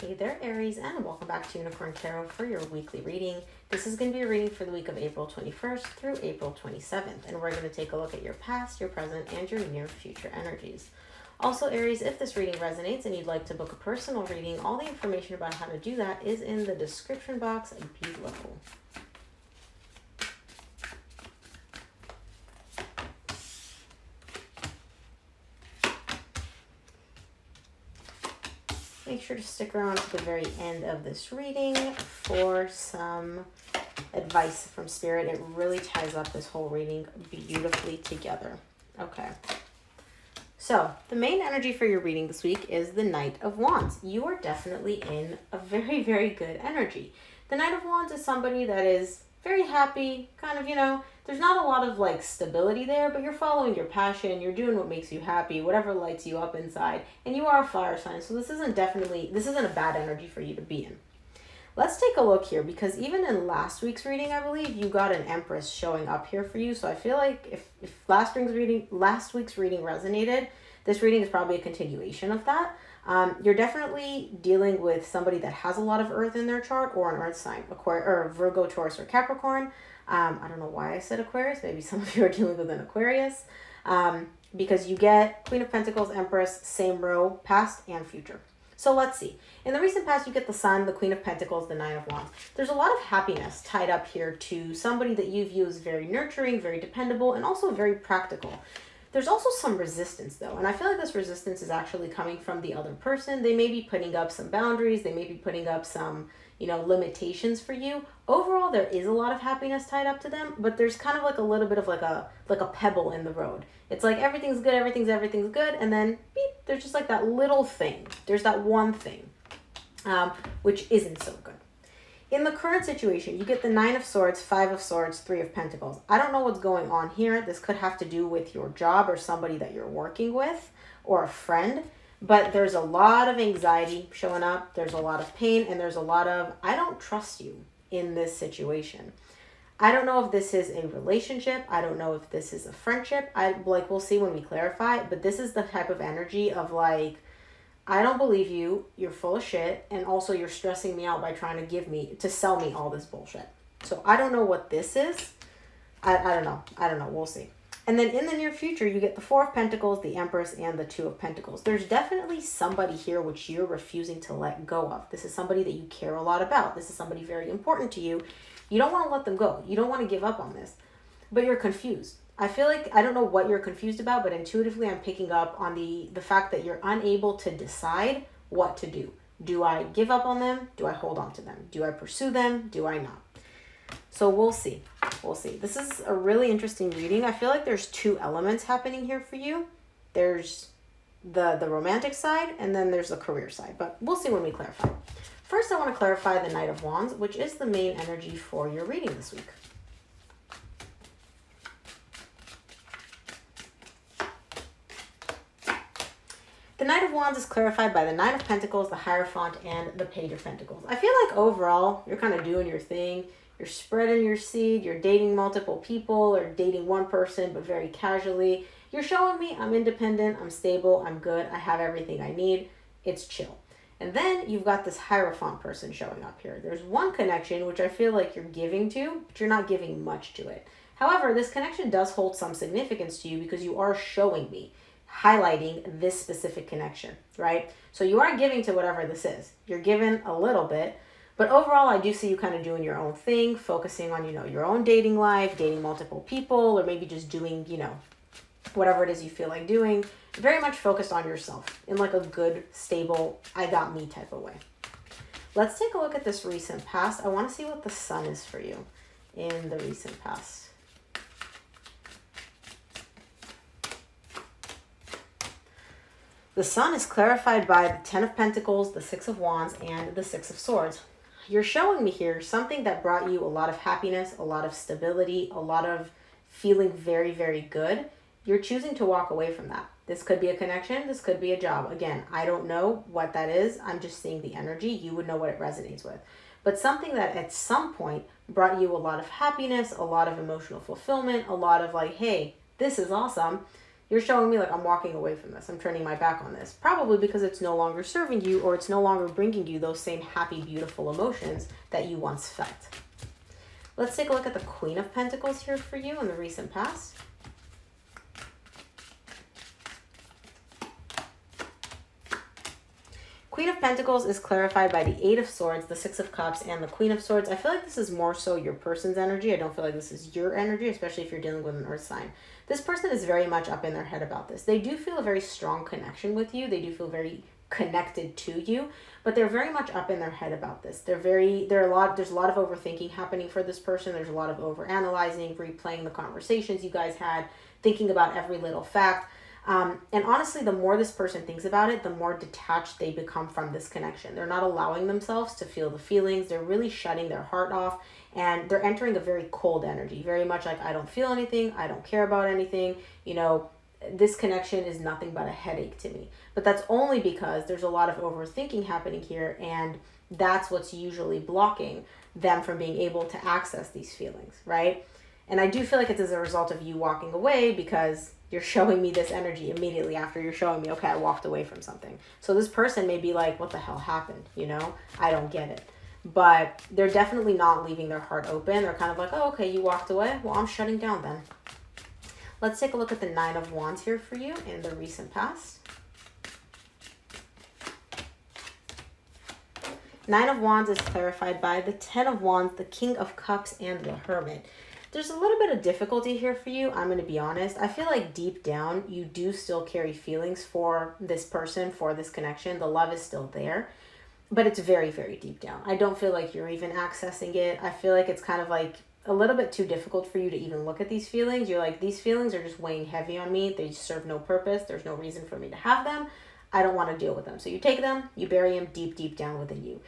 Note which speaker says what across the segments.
Speaker 1: Hey there, Aries, and welcome back to Unicorn Tarot for your weekly reading. This is going to be a reading for the week of April 21st through April 27th, and we're going to take a look at your past, your present, and your near future energies. Also, Aries, if this reading resonates and you'd like to book a personal reading, all the information about how to do that is in the description box below. Make sure to stick around to the very end of this reading for some advice from Spirit. It really ties up this whole reading beautifully together. Okay. So, the main energy for your reading this week is the Knight of Wands. You are definitely in a very, very good energy. The Knight of Wands is somebody that is very happy, kind of, there's not a lot of like stability there, but you're following your passion, you're doing what makes you happy, whatever lights you up inside, and you are a fire sign, so this isn't a bad energy for you to be in. Let's take a look here, because even in last week's reading, I believe, you got an Empress showing up here for you, so I feel like if last week's reading resonated, this reading is probably a continuation of that. You're definitely dealing with somebody that has a lot of earth in their chart, or an earth sign, Virgo, Taurus, or Capricorn. I don't know why I said Aquarius. Maybe some of you are dealing with an Aquarius. Because you get Queen of Pentacles, Empress, same row, past and future. So let's see. In the recent past, you get the Sun, the Queen of Pentacles, the Nine of Wands. There's a lot of happiness tied up here to somebody that you view as very nurturing, very dependable, and also very practical. There's also some resistance, though, and I feel like this resistance is actually coming from the other person. They may be putting up some boundaries. They may be putting up some, limitations for you. Overall, there is a lot of happiness tied up to them, but there's kind of like a little bit of like a pebble in the road. It's like everything's good, everything's good, and then beep, there's just like that little thing. There's that one thing, which isn't so good. In the current situation, you get the Nine of Swords, Five of Swords, Three of Pentacles. I don't know what's going on here. This could have to do with your job or somebody that you're working with or a friend. But there's a lot of anxiety showing up. There's a lot of pain. And there's a lot of, I don't trust you in this situation. I don't know if this is a relationship. I don't know if this is a friendship. We'll see when we clarify. But this is the type of energy of like, I don't believe you, you're full of shit, and also you're stressing me out by trying to sell me all this bullshit. So I don't know what this is. I don't know. We'll see. And then in the near future, you get the Four of Pentacles, the Empress, and the Two of Pentacles. There's definitely somebody here which you're refusing to let go of. This is somebody that you care a lot about. This is somebody very important to you. You don't want to let them go. You don't want to give up on this, but you're confused. I feel like, I don't know what you're confused about, but intuitively I'm picking up on the fact that you're unable to decide what to do. Do I give up on them? Do I hold on to them? Do I pursue them? Do I not? So we'll see. We'll see. This is a really interesting reading. I feel like there's two elements happening here for you. There's the romantic side, and then there's the career side, but we'll see when we clarify. First, I want to clarify the Knight of Wands, which is the main energy for your reading this week. The Knight of Wands is clarified by the Nine of Pentacles, the Hierophant, and the Page of Pentacles. I feel like overall, you're kind of doing your thing. You're spreading your seed. You're dating multiple people or dating one person, but very casually. You're showing me I'm independent, I'm stable, I'm good, I have everything I need. It's chill. And then you've got this Hierophant person showing up here. There's one connection, which I feel like you're giving to, but you're not giving much to it. However, this connection does hold some significance to you because you are showing me, highlighting this specific connection, right? So you are giving to whatever this is. You're giving a little bit, but overall, I do see you kind of doing your own thing, focusing on, your own dating life, dating multiple people, or maybe just doing, whatever it is you feel like doing. Very much focused on yourself in like a good, stable, I got me type of way. Let's take a look at this recent past. I want to see what the Sun is for you in the recent past. The Sun is clarified by the Ten of Pentacles, the Six of Wands, and the Six of Swords. You're showing me here something that brought you a lot of happiness, a lot of stability, a lot of feeling very, very good. You're choosing to walk away from that. This could be a connection. This could be a job. Again, I don't know what that is. I'm just seeing the energy. You would know what it resonates with. But something that at some point brought you a lot of happiness, a lot of emotional fulfillment, a lot of like, hey, this is awesome. You're showing me like I'm walking away from this. I'm turning my back on this. Probably because it's no longer serving you or it's no longer bringing you those same happy, beautiful emotions that you once felt. Let's take a look at the Queen of Pentacles here for you in the recent past. Queen of Pentacles is clarified by the Eight of Swords, the Six of Cups, and the Queen of Swords. I feel like this is more so your person's energy. I don't feel like this is your energy, especially if you're dealing with an earth sign. This person is very much up in their head about this. They do feel a very strong connection with you. They do feel very connected to you, but they're very much up in there's a lot of overthinking happening for this person. There's a lot of overanalyzing, replaying the conversations you guys had, thinking about every little fact. And honestly, the more this person thinks about it, the more detached they become from this connection. They're not allowing themselves to feel the feelings. They're really shutting their heart off, and they're entering a very cold energy, very much like, I don't feel anything. I don't care about anything. You know, this connection is nothing but a headache to me. But that's only because there's a lot of overthinking happening here, and that's what's usually blocking them from being able to access these feelings, right? And I do feel like it's as a result of you walking away, because you're showing me this energy immediately after you're showing me, okay, I walked away from something. So this person may be like, what the hell happened? You know, I don't get it. But they're definitely not leaving their heart open. They're kind of like, oh, okay, you walked away. Well, I'm shutting down then. Let's take a look at the Nine of Wands here for you in the recent past. Nine of Wands is clarified by the Ten of Wands, the King of Cups, and the Hermit. There's a little bit of difficulty here for you. I'm going to be honest. I feel like deep down, you do still carry feelings for this person, for this connection. The love is still there, but it's very, very deep down. I don't feel like you're even accessing it. I feel like it's kind of like a little bit too difficult for you to even look at these feelings. You're like, these feelings are just weighing heavy on me. They serve no purpose. There's no reason for me to have them. I don't want to deal with them. So you take them, you bury them deep, deep down within you.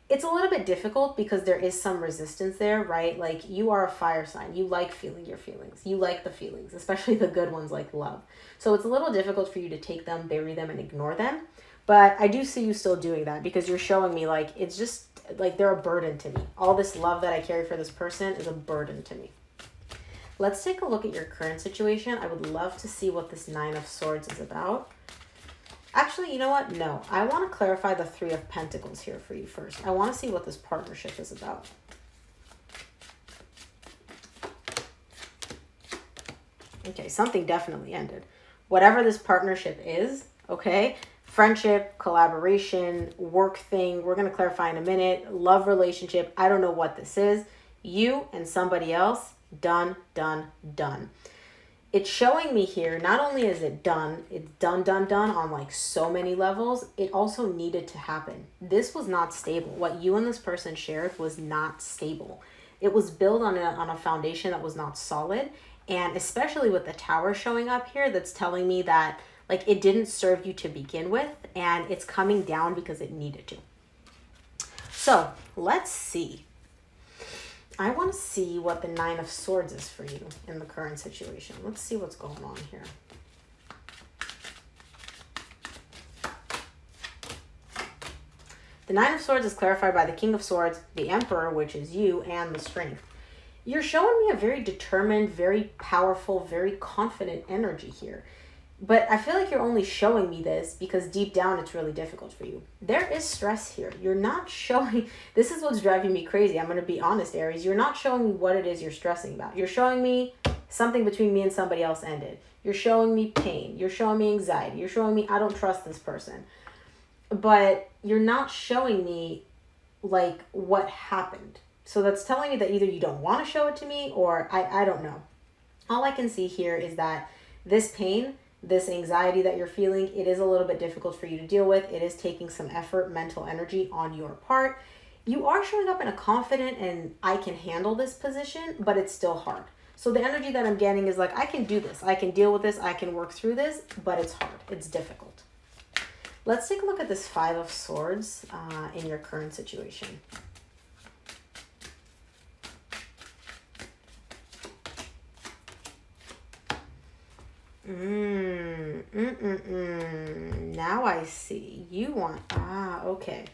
Speaker 1: It's a little bit difficult because there is some resistance there, right? Like, you are a fire sign. You like feeling your feelings. You like the feelings, especially the good ones like love. So it's a little difficult for you to take them, bury them, and ignore them. But I do see you still doing that, because you're showing me like, it's just like they're a burden to me. All this love that I carry for this person is a burden to me. Let's take a look at your current situation. I would love to see what this Nine of Swords is about. Actually, you know what? No, I want to clarify the Three of Pentacles here for you first. I want to see what this partnership is about. Okay, something definitely ended. Whatever this partnership is, okay? Friendship, collaboration, work thing. We're going to clarify in a minute. Love relationship. I don't know what this is. You and somebody else. Done, done, done. It's showing me here, not only is it done, it's done on like so many levels, it also needed to happen. This was not stable. What you and this person shared was not stable. It was built on a foundation that was not solid. And especially with the Tower showing up here, that's telling me that like it didn't serve you to begin with, and it's coming down because it needed to. So let's see. I want to see what the Nine of Swords is for you in the current situation. Let's see what's going on here. The Nine of Swords is clarified by the King of Swords, the Emperor, which is you, and the Strength. You're showing me a very determined, very powerful, very confident energy here. But I feel like you're only showing me this because deep down it's really difficult for you. There is stress here. You're not showing, this is what's driving me crazy. I'm going to be honest, Aries. You're not showing me what it is you're stressing about. You're showing me something between me and somebody else ended. You're showing me pain. You're showing me anxiety. You're showing me I don't trust this person. But you're not showing me like what happened. So that's telling me that either you don't want to show it to me or I don't know. All I can see here is that this pain, this anxiety that you're feeling, it is a little bit difficult for you to deal with. It is taking some effort, mental energy on your part. You are showing up in a confident and I can handle this position, but it's still hard. So the energy that I'm getting is like, I can do this. I can deal with this. I can work through this, but it's hard. It's difficult. Let's take a look at this Five of Swords in your current situation. Now I see. You want, okay.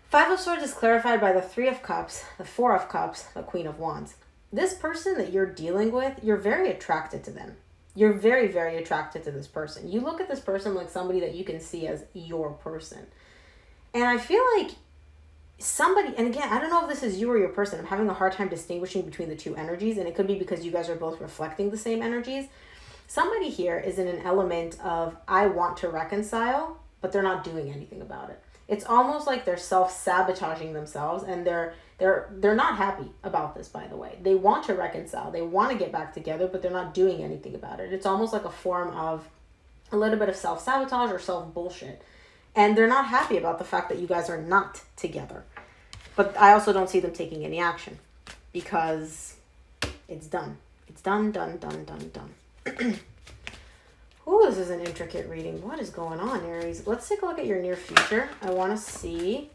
Speaker 1: Five of Swords is clarified by the Three of Cups, the Four of Cups, the Queen of Wands. This person that you're dealing with, you're very attracted to them. You're very, very attracted to this person. You look at this person like somebody that you can see as your person. And I feel like somebody, and again, I don't know if this is you or your person. I'm having a hard time distinguishing between the two energies, and it could be because you guys are both reflecting the same energies. Somebody here is in an element of, I want to reconcile, but they're not doing anything about it. It's almost like they're self-sabotaging themselves, and they're not happy about this, by the way. They want to reconcile, they want to get back together, but they're not doing anything about it. It's almost like a form of a little bit of self-sabotage or self-bullshit. And they're not happy about the fact that you guys are not together. But I also don't see them taking any action because it's done. It's done, done, done, done, done. Ooh, this is an intricate reading. What is going on, Aries? Let's take a look at your near future. I want to see.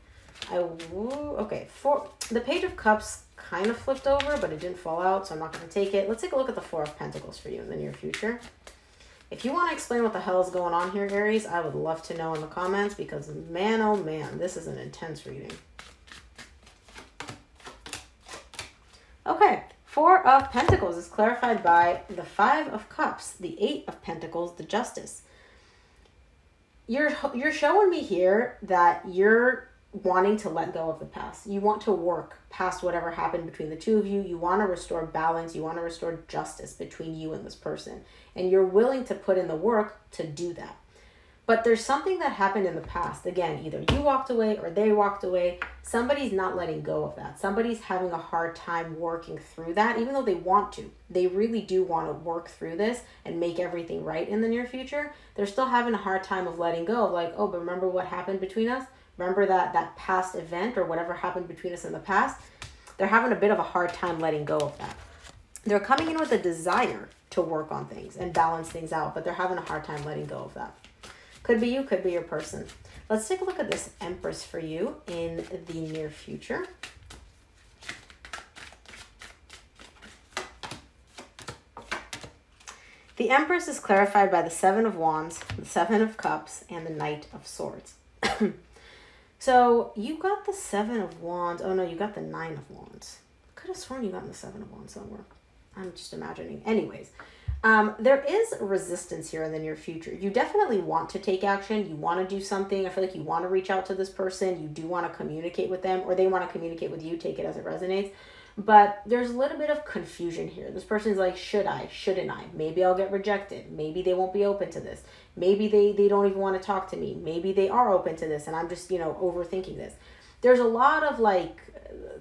Speaker 1: Okay, for the Page of Cups kind of flipped over, but it didn't fall out, so I'm not going to take it. Let's take a look at the Four of Pentacles for you in the near future. If you want to explain what the hell is going on here, Aries, I would love to know in the comments because, man, oh man, this is an intense reading. Okay, Four of Pentacles is clarified by the Five of Cups, the Eight of Pentacles, the Justice. You're showing me here that you're wanting to let go of the past. You want to work past whatever happened between the two of you. You want to restore balance. You want to restore justice between you and this person. And you're willing to put in the work to do that. But there's something that happened in the past. Again, either you walked away or they walked away. Somebody's not letting go of that. Somebody's having a hard time working through that, even though they want to. They really do want to work through this and make everything right in the near future. They're still having a hard time of letting go. Like, oh, but remember what happened between us? Remember that past event or whatever happened between us in the past? They're having a bit of a hard time letting go of that. They're coming in with a desire to work on things and balance things out, but they're having a hard time letting go of that. Could be you, could be your person. Let's take a look at this Empress for you in the near future. The Empress is clarified by the Seven of Wands, the Seven of Cups, and the Knight of Swords. So you got the Seven of Wands. Oh no, you got the Nine of Wands. Could have sworn you got the Seven of Wands somewhere. I'm just imagining. Anyways, there is resistance here in the near future. You definitely want to take action. You want to do something. I feel like you want to reach out to this person. You do want to communicate with them, or they want to communicate with you. Take it as it resonates. But there's a little bit of confusion here. This person's like, should I? Shouldn't I? Maybe I'll get rejected. Maybe they won't be open to this. Maybe they don't even want to talk to me. Maybe they are open to this and I'm just, overthinking this. There's a lot of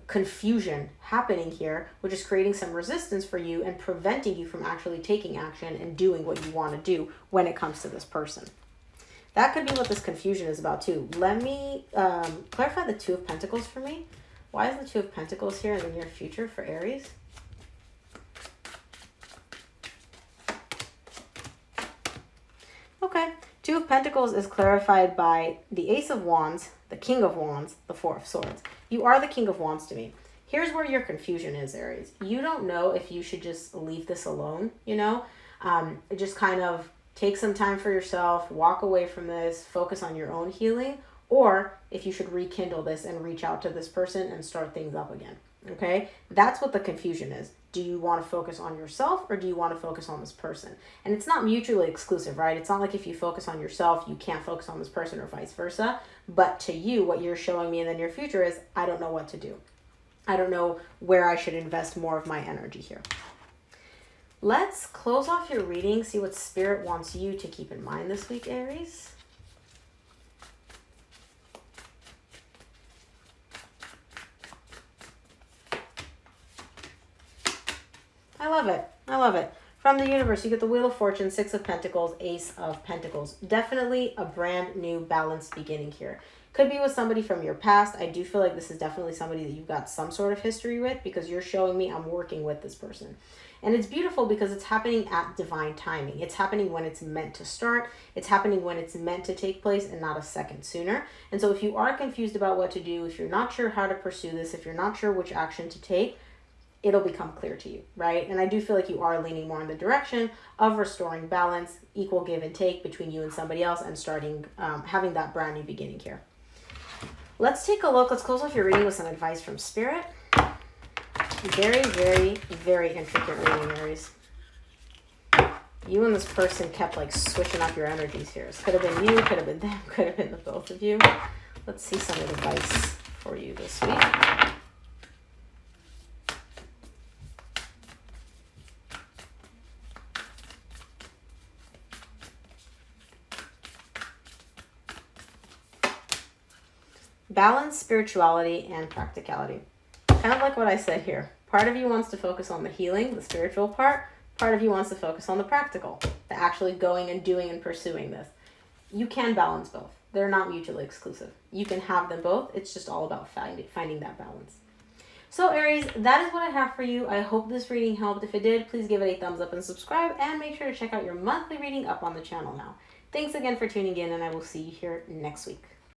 Speaker 1: confusion happening here, which is creating some resistance for you and preventing you from actually taking action and doing what you want to do when it comes to this person. That could be what this confusion is about too. Let me clarify the Two of Pentacles for me. Why is the Two of Pentacles here in the near future for Aries? Okay, Two of Pentacles is clarified by the Ace of Wands, the King of Wands, the Four of Swords. You are the King of Wands to me. Here's where your confusion is, Aries. You don't know if you should just leave this alone, just kind of take some time for yourself, walk away from this, focus on your own healing, or if you should rekindle this and reach out to this person and start things up again, okay? That's what the confusion is. Do you want to focus on yourself or do you want to focus on this person? And it's not mutually exclusive, right? It's not like if you focus on yourself, you can't focus on this person or vice versa. But to you, what you're showing me in the near future is, I don't know what to do. I don't know where I should invest more of my energy here. Let's close off your reading, see what Spirit wants you to keep in mind this week, Aries. I love it. I love it. From the universe, you get the Wheel of Fortune, Six of Pentacles, Ace of Pentacles. Definitely a brand new balanced beginning here. Could be with somebody from your past. I do feel like this is definitely somebody that you've got some sort of history with because you're showing me I'm working with this person. And it's beautiful because it's happening at divine timing. It's happening when it's meant to start. It's happening when it's meant to take place and not a second sooner. And so if you are confused about what to do, if you're not sure how to pursue this, if you're not sure which action to take, it'll become clear to you, right? And I do feel like you are leaning more in the direction of restoring balance, equal give and take between you and somebody else and starting, having that brand new beginning here. Let's take a look. Let's close off your reading with some advice from Spirit. Very, very, very intricate reading, Aries. You and this person kept like switching up your energies here. This could have been you, could have been them, could have been the both of you. Let's see some advice for you this week. Balance spirituality and practicality. Kind of like what I said here. Part of you wants to focus on the healing, the spiritual part. Part of you wants to focus on the practical, the actually going and doing and pursuing this. You can balance both. They're not mutually exclusive. You can have them both. It's just all about finding that balance. So Aries, that is what I have for you. I hope this reading helped. If it did, please give it a thumbs up and subscribe, and make sure to check out your monthly reading up on the channel now. Thanks again for tuning in, and I will see you here next week.